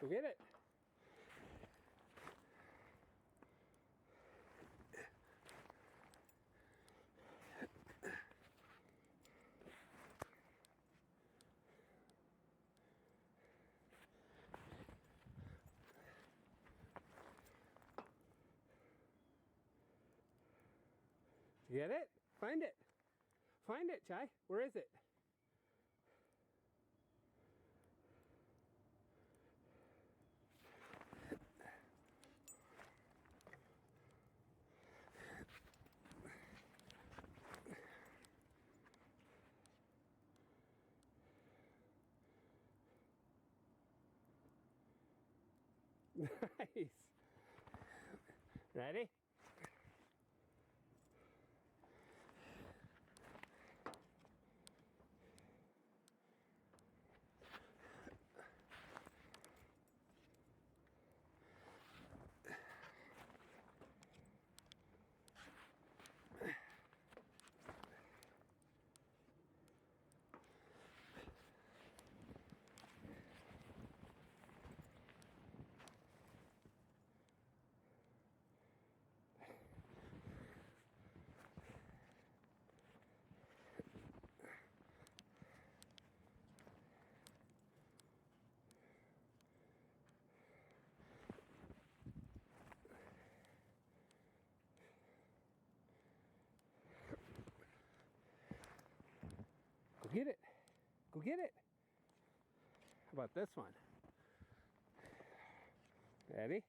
Go get it. You get it? Find it. Find it, Chai. Where is it? Nice. Ready? Go get it. Go get it. How about this one? Ready?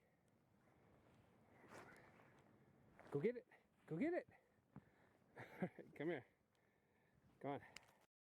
Go get it. Go get it. Come here. Come on.